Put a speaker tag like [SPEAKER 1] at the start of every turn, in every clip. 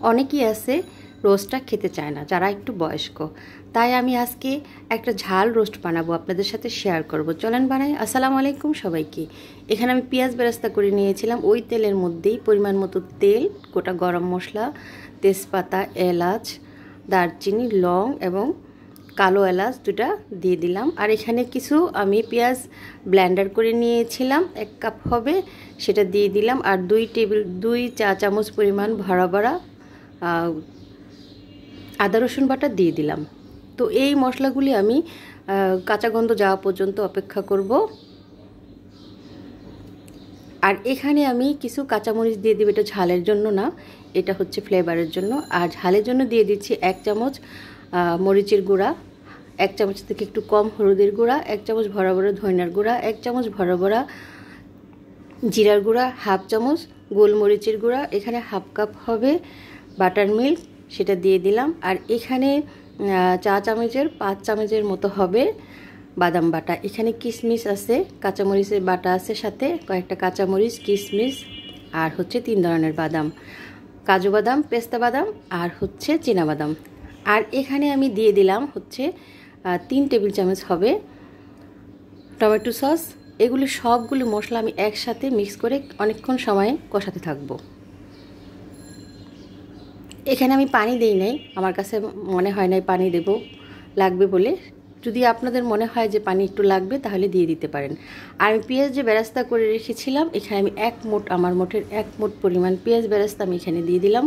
[SPEAKER 1] অনেকেই আছে রোস্টটা খেতে চায় না, যারা একটু বয়স্ক। তাই আমি আজকে একটা ঝাল রোস্ট বানাবো, আপনাদের সাথে শেয়ার করব। চলেন বানাই। আসসালামু আলাইকুম সবাইকে। এখানে আমি পেঁয়াজ বেরেস্তা করে নিয়েছিলাম। ওই তেলের মধ্যেই পরিমাণ মতো তেল, গোটা গরম মশলা, তেজপাতা, এলাচ, দারচিনি, লং এবং কালো এলাচ দুটা দিয়ে দিলাম। আর এখানে কিছু আমি পেঁয়াজ ব্লেন্ডার করে নিয়েছিলাম, 1 কাপ হবে, সেটা দিয়ে দিলাম। আর 2 চা চামচ পরিমাণ ভরা ভরা আদা রসুন বাটা দিয়ে দিলাম। তো এই মশলাগুলি আমি কাঁচা গন্ধ যাওয়া পর্যন্ত অপেক্ষা করব। আর এখানে আমি কিছু কাঁচামরিচ দিয়ে দিব, এটা ঝালের জন্য না, এটা হচ্ছে ফ্লেভারের জন্য। আর ঝালের জন্য দিয়ে দিচ্ছি 1 চামচ মরিচের গুঁড়া, 1 চামচ থেকে একটু কম হলুদের গুঁড়া, 1 চামচ ভরা ভরা ধনিয়ার গুঁড়া, 1 চামচ ভরা ভরা জিরার গুঁড়া, 1/2 চামচ গোলমরিচের গুঁড়া, এখানে 1/2 কাপ হবে বাটার মিল্ক, সেটা দিয়ে দিলাম। আর এখানে চা চামচের 5 চামচের মতো হবে বাদাম বাটা। এখানে কিশমিশ আছে, কাঁচামরিচের বাটা আছে, সাথে কয়েকটা কাঁচামরিচ, কিশমিশ, আর হচ্ছে 3 ধরনের বাদাম, কাজু বাদাম, পেস্তা বাদাম, আর হচ্ছে চীনা বাদাম। আর এখানে আমি দিয়ে দিলাম হচ্ছে 3 টেবিল চামচ হবে টমেটো সস। এগুলি সবগুলি মশলা আমি একসাথে মিক্স করে অনেকক্ষণ সময় কষাতে থাকবো। এখানে আমি পানি দেই নাই, আমার কাছে মনে হয় নাই পানি দেব লাগবে বলে। যদি আপনাদের মনে হয় যে পানি একটু লাগবে তাহলে দিয়ে দিতে পারেন। আর আমি পেঁয়াজ যে বেরেস্তা করে রেখেছিলাম, এখানে আমি আমার মোটের 1 মুঠ পরিমাণ পেঁয়াজ বেরেস্তা আমি এখানে দিয়ে দিলাম,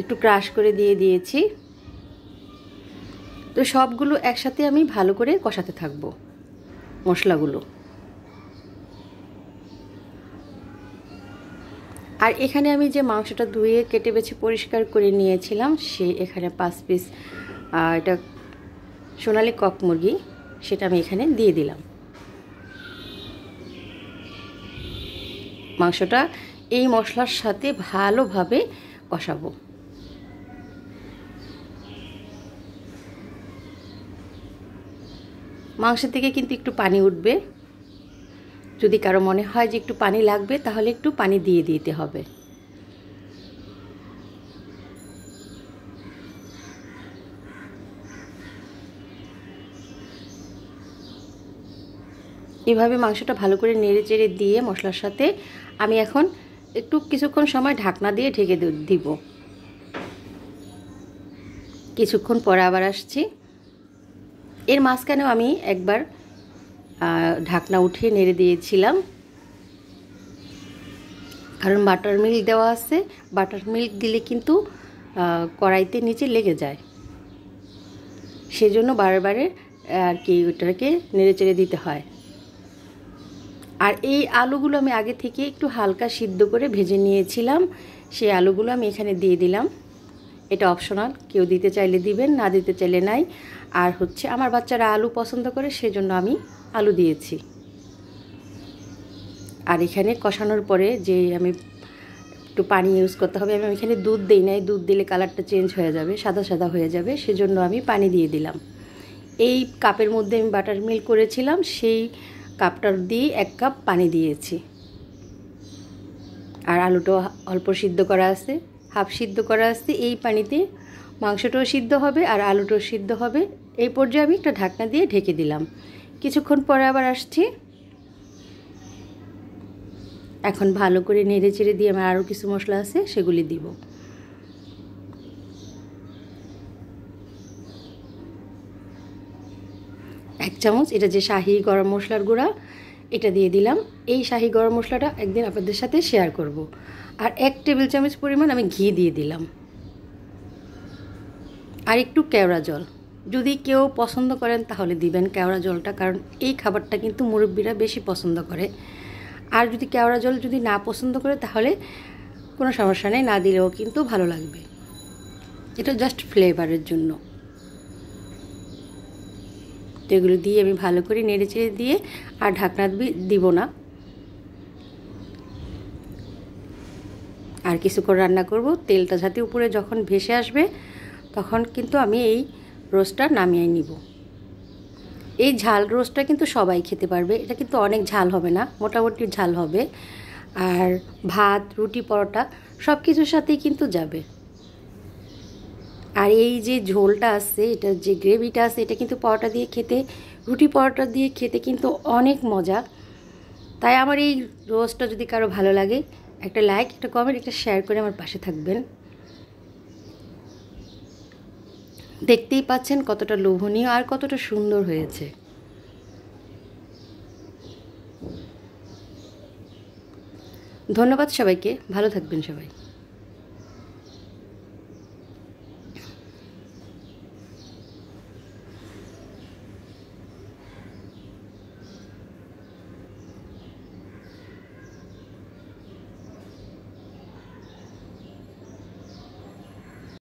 [SPEAKER 1] একটু ক্রাশ করে দিয়ে দিয়েছি। তো সবগুলো একসাথে আমি ভালো করে কষাতে থাকবো মশলাগুলো। আর এখানে আমি যে মাংসটা ধুয়ে কেটে বেছে পরিষ্কার করে নিয়েছিলাম, এখানে 5 পিস এটা সোনালি কক মুরগি, সেটা আমি এখানে দিয়ে দিলাম। মাংসটা এই মশলার সাথে ভালোভাবে কষাবো। মাংস থেকে কিন্তু একটু পানি উঠবে, যদি কারো মনে হয় যে একটু পানি লাগবে তাহলে একটু পানি দিয়ে দিতে হবে। এভাবে মাংসটা ভালো করে নেড়ে চেড়ে দিয়ে মশলার সাথে আমি এখন একটু কিছুক্ষণ সময় ঢাকনা দিয়ে ঢেকে দিব। কিছুক্ষণ পরে আবার আসছি। এর মাঝখানেও আমি একবার ঢাকনা উঠিয়ে নেড়ে দিয়েছিলাম, কারণ বাটার মিল্ক দেওয়া আছে। বাটার মিল্ক দিলে কিন্তু কড়াইতে নিচে লেগে যায়, সেজন্য বারে আর কি ওটাকে নেড়ে চেড়ে দিতে হয়। আর এই আলুগুলো আমি আগে থেকে একটু হালকা সিদ্ধ করে ভেজে নিয়েছিলাম, সেই আলুগুলো আমি এখানে দিয়ে দিলাম। এটা অপশনাল, কেউ দিতে চাইলে দিবেন, না দিতে চাইলে নাই। আর হচ্ছে আমার বাচ্চারা আলু পছন্দ করে, সেজন্য আমি আলু দিয়েছি। আর এখানে কষানোর পরে যে আমি একটু পানি ইউজ করতে হবে, আমি এখানে দুধ দিই নাই, দুধ দিলে কালারটা চেঞ্জ হয়ে যাবে, সাদা সাদা হয়ে যাবে, সেজন্য আমি পানি দিয়ে দিলাম। এই কাপের মধ্যে আমি বাটার মিল্ক করেছিলাম, সেই কাপটার দিয়ে 1 কাপ পানি দিয়েছি। আর আলুটাও অল্প সিদ্ধ করা আছে, হাফ সিদ্ধ করা আছে। এই পানিতে মাংসটাও সিদ্ধ হবে আর আলুটাও সিদ্ধ হবে। এই পর্যায়ে আমি একটা ঢাকনা দিয়ে ঢেকে দিলাম। কিছুক্ষণ পরে আবার আসছি। এখন ভালো করে নেড়ে চেড়ে দিয়ে আমার আরও কিছু মশলা আছে সেগুলি দিব। এক চামচ এটা যে শাহি গরম মশলার গুঁড়া, এটা দিয়ে দিলাম। এই শাহি গরম মশলাটা একদিন আপনাদের সাথে শেয়ার করব। আর 1 টেবিল চামচ পরিমাণ আমি ঘি দিয়ে দিলাম। আর একটু কেওড়া জল, যদি কেউ পছন্দ করেন তাহলে দিবেন কেওড়া জলটা, কারণ এই খাবারটা কিন্তু মুরব্বিরা বেশি পছন্দ করে। আর যদি কেওড়া জল যদি না পছন্দ করে তাহলে কোনো সমস্যা নেই, না দিলেও কিন্তু ভালো লাগবে। এটা জাস্ট ফ্লেভারের জন্য। তো এগুলো দিয়ে আমি ভালো করে নেড়ে চেড়ে দিয়ে আর ঢাকনা দিব না। আর কিছুক্ষণ রান্না করব, তেলটা যাতে উপরে যখন ভেসে আসবে তখন কিন্তু আমি এই রোস্টটা নামিয়ে নিব। এই ঝাল রোস্টটা কিন্তু সবাই খেতে পারবে, এটা কিন্তু অনেক ঝাল হবে না, মোটামুটি ঝাল হবে। আর ভাত, রুটি, পরোটা সব কিছুর সাথেই কিন্তু যাবে। আর এই যে ঝোলটা আছে, এটা যে গ্রেভিটা আছে, এটা কিন্তু পরোটা দিয়ে খেতে, রুটি পরোটা দিয়ে খেতে কিন্তু অনেক মজা। তাই আমার এই রোস্টটা যদি কারো ভালো লাগে, একটা লাইক, একটা কমেন্ট, একটা শেয়ার করে আমার পাশে থাকবেন। দেখতেই পাচ্ছেন কতটা লোভনীয় আর কতটা সুন্দর হয়েছে। ধন্যবাদ সবাইকে, ভালো থাকবেন সবাই।